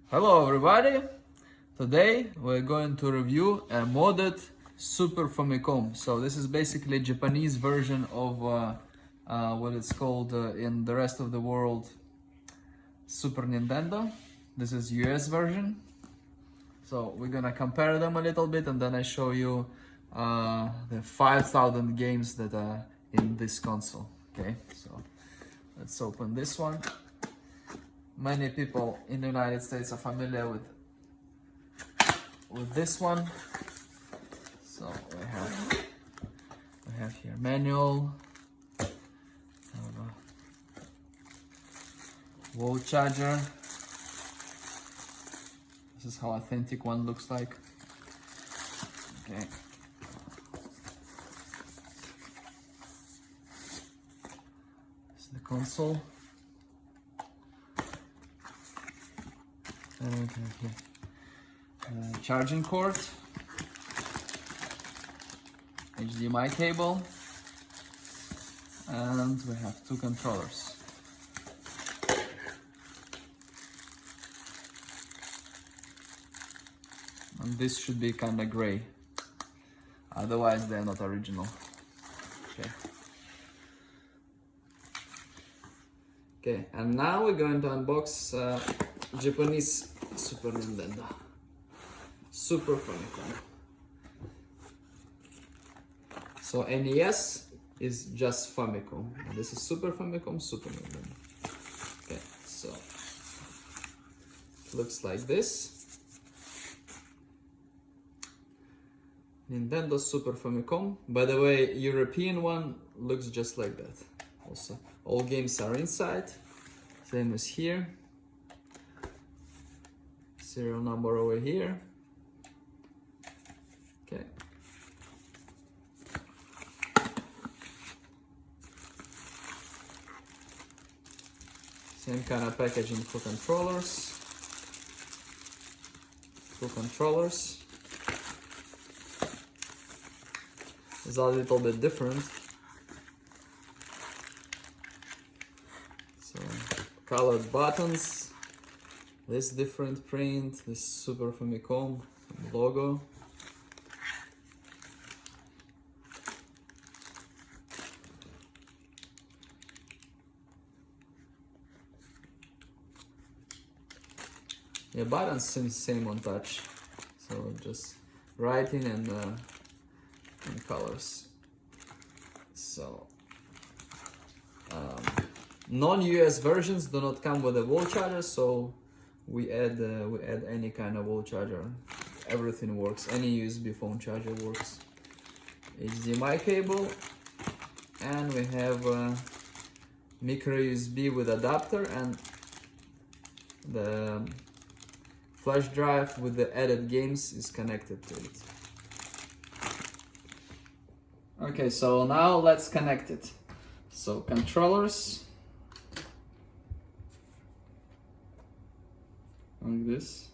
Hello everybody! Today we're going to review a modded Super Famicom. So this is basically a Japanese version of what it's called in the rest of the world Super Nintendo. This is US version. So we're gonna compare them a little bit and then I show you the 5,000 games that are in this console. Okay, so let's open this one. Many people in the United States are familiar with this one. So we have here manual, wall charger. This is how authentic one looks like. Okay. This is the console. Okay. Charging cord, HDMI cable, and we have two controllers. And this should be kind of gray, otherwise they're not original. Okay, and now we're going to unbox Japanese Super Nintendo, Super Famicom. So NES is just Famicom, and this is Super Famicom, Super Nintendo. Okay, so it looks like this. Nintendo Super Famicom. By the way, European one looks just like that. Also, all games are inside, same as here. Serial number over here. Okay. Same kind of packaging for controllers. Two controllers. It's a little bit different. So, colored buttons. This different print, this Super Famicom logo. Yeah, buttons seem same on touch. So just writing and colors. So non-US versions do not come with a wall charger, so we add any kind of wall charger. Everything works. Any USB phone charger works. HDMI cable, and we have micro USB with adapter and the flash drive with the added games is connected to it. Okay, so now let's connect it. So controllers. Like this.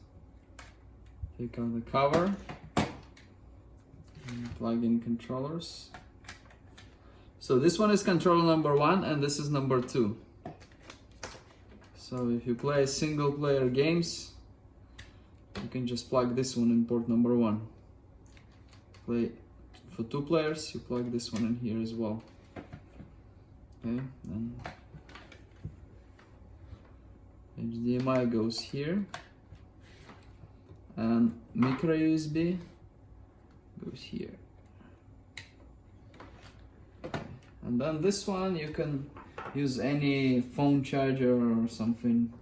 Take out the cover and plug in controllers. So this one is controller number 1 and this is number 2. So if you play single player games, you can just plug this one in port number 1. Play for 2 players, you plug this one in here as well. Okay, then HDMI goes here, and micro USB goes here. And then this one you can use any phone charger or something.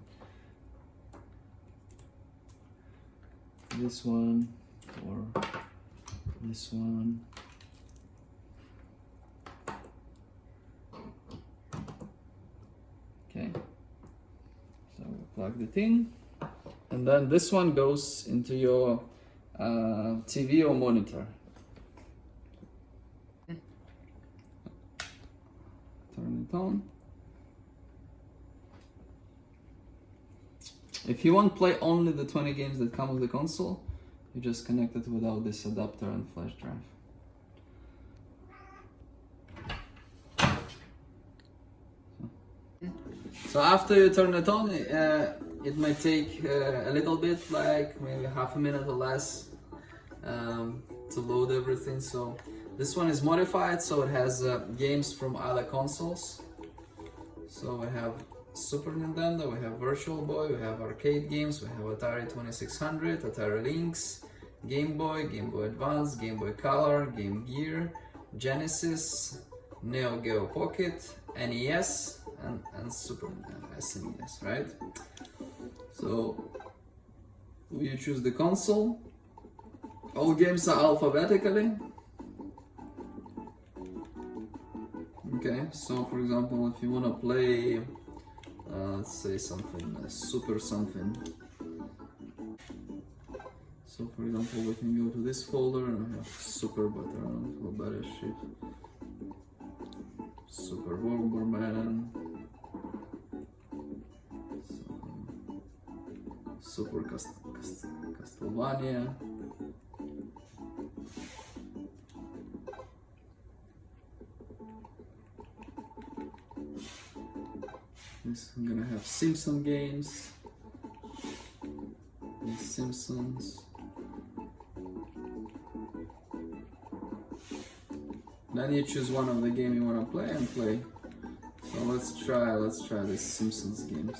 This one or this one. Okay. So plug it in, and then this one goes into your TV or monitor. Turn it on. If you want to play only the 20 games that come with the console, you just connect it without this adapter and flash drive. So after you turn it on, it might take a little bit, like maybe half a minute or less, to load everything. So this one is modified, so it has games from other consoles. So we have Super Nintendo, we have Virtual Boy, we have arcade games, we have Atari 2600, Atari Lynx, Game Boy, Game Boy Advance, Game Boy Color, Game Gear, Genesis, Neo Geo Pocket, NES, and Super SNES, right? So you choose the console. All games are alphabetically. Okay, so for example, if you want to play, let's say something, super something. So for example, we can go to this folder and have super, but for better shit. Super Bomberman. Super Castlevania. This, I'm gonna have Simpson games. The Simpsons. Then you choose one of the game you wanna play and play. So let's try this Simpsons game.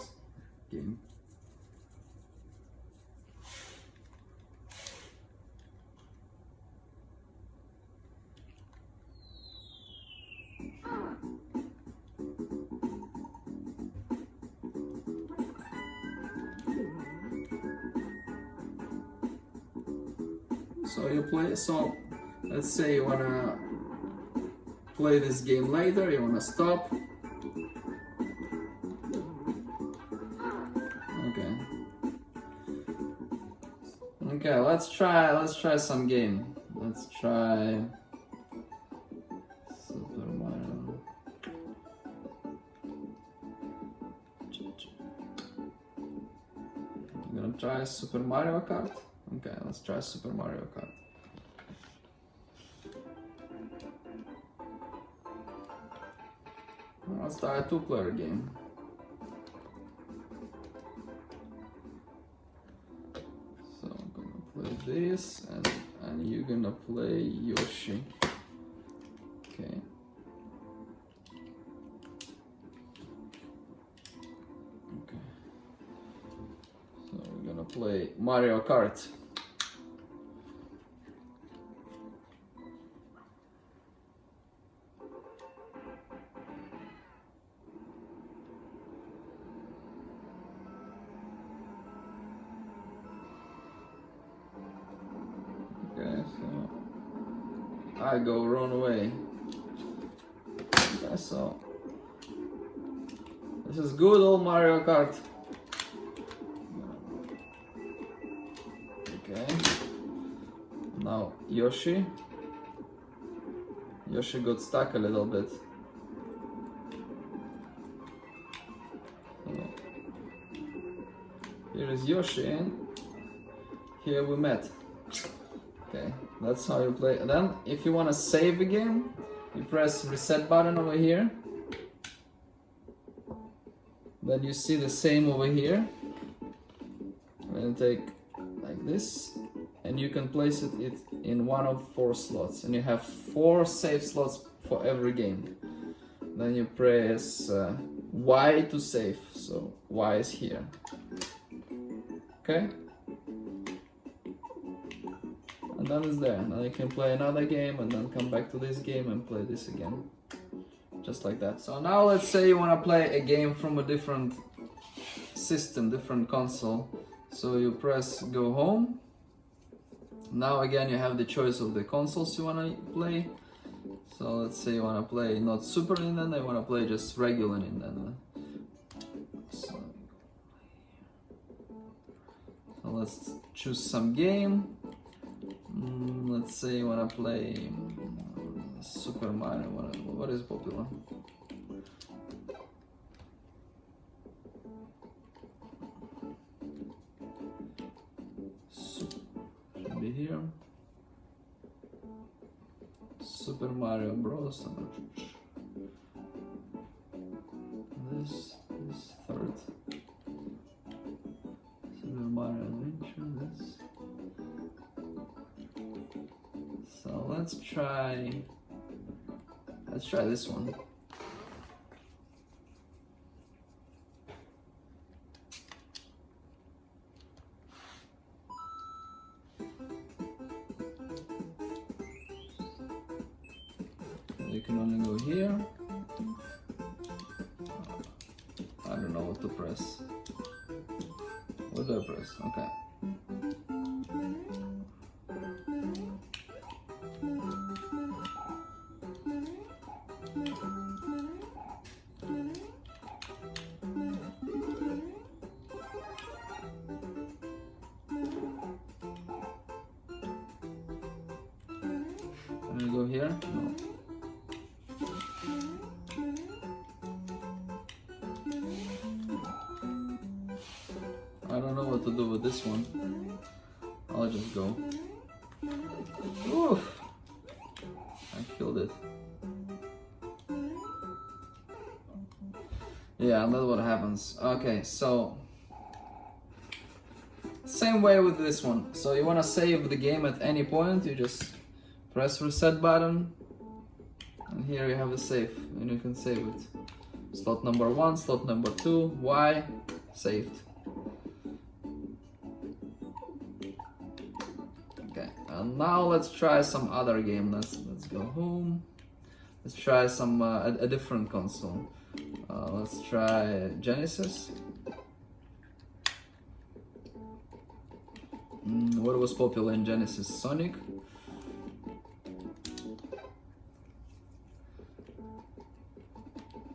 So you play, so let's say you wanna play this game later, you wanna stop. Okay, let's try some game. Let's try Super Mario. I'm gonna try Super Mario Kart. Okay, let's try Super Mario Kart. Let's try a two-player game. So I'm gonna play this, and you're gonna play Yoshi. Okay. Okay. So we're gonna play Mario Kart. Okay, so I go wrong way. Okay, so this is good old Mario Kart. Okay. Now Yoshi. Yoshi got stuck a little bit. So here is Yoshi, and here we met. Okay, that's how you play. And then, if you want to save a game, you press reset button over here. Then you see the same over here. And take like this, and you can place it in one of 4 slots, and you have 4 save slots for every game. Then you press Y to save. So Y is here. Okay. And then it's there. Now you can play another game and then come back to this game and play this again. Just like that. So now let's say you want to play a game from a different system, different console. So you press go home. Now again you have the choice of the consoles you want to play. So let's say you want to play not Super Nintendo, you want to play just regular Nintendo. So let's choose some game. Let's say you want to play Super Mario. What is popular? Should be here. Super Mario Bros. This third. So let's try this one. You can only go here. I don't know what to press. What do I press? Okay. Can we go here? No. I don't know what to do with this one. I'll just go. Oof! I killed it. Yeah, that's what happens. Okay, so same way with this one. So you want to save the game at any point, you just press reset button, and here you have a save, and you can save it. Slot number 1, slot number 2, Y, saved. Okay, and now let's try some other game. Let's go home. Let's try some a different console. Let's try Genesis. What was popular in Genesis? Sonic.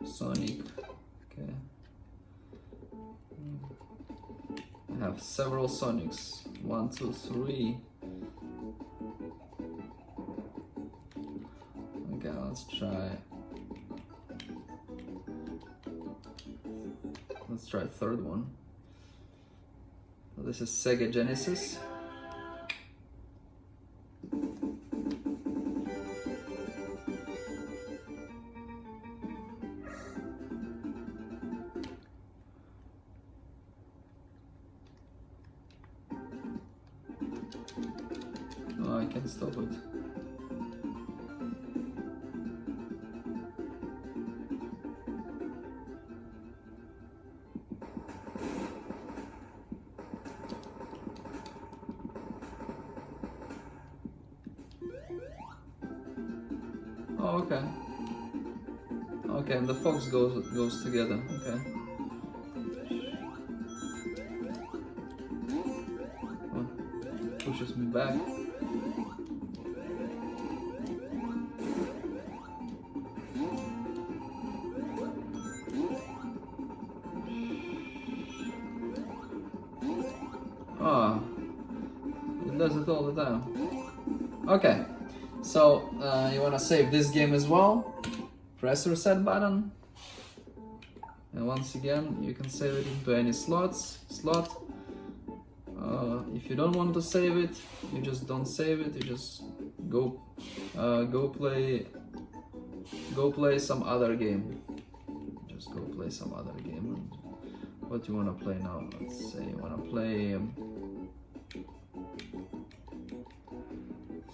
Sonic. Okay. I have several Sonics. 1, 2, 3. Okay, let's try. Let's try a third one. This is Sega Genesis. Oh, I can't stop it. Oh, okay. Okay, and the fox goes together. Okay. Oh, pushes me back. Ah, it does it all the time. Okay. So you want to save this game as well, press reset button, and once again you can save it into any slot. If you don't want to save it, you just don't save it, you just go play some other game. Just go play some other game. And what do you want to play now? Let's say you want to play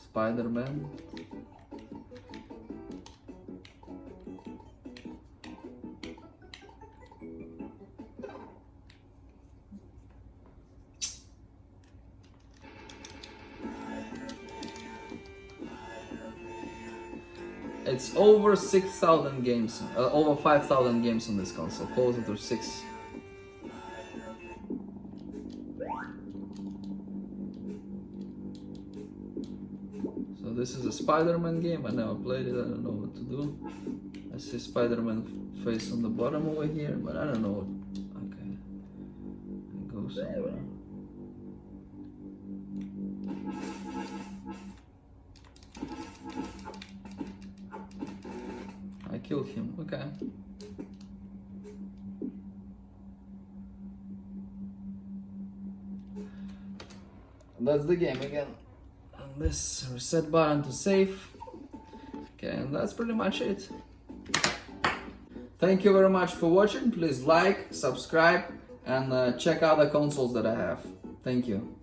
Spider-Man. It's over 6,000 games, over 5,000 games on this console, closer to 6. So this is a Spider-Man game. I never played it. I don't know what to do. I see Spider-Man face on the bottom over here, but I don't know. Okay, go somewhere. I killed him. Okay. That's the game again. And this reset button to save. Okay, and that's pretty much it. Thank you very much for watching. Please like, subscribe, and check out the consoles that I have. Thank you.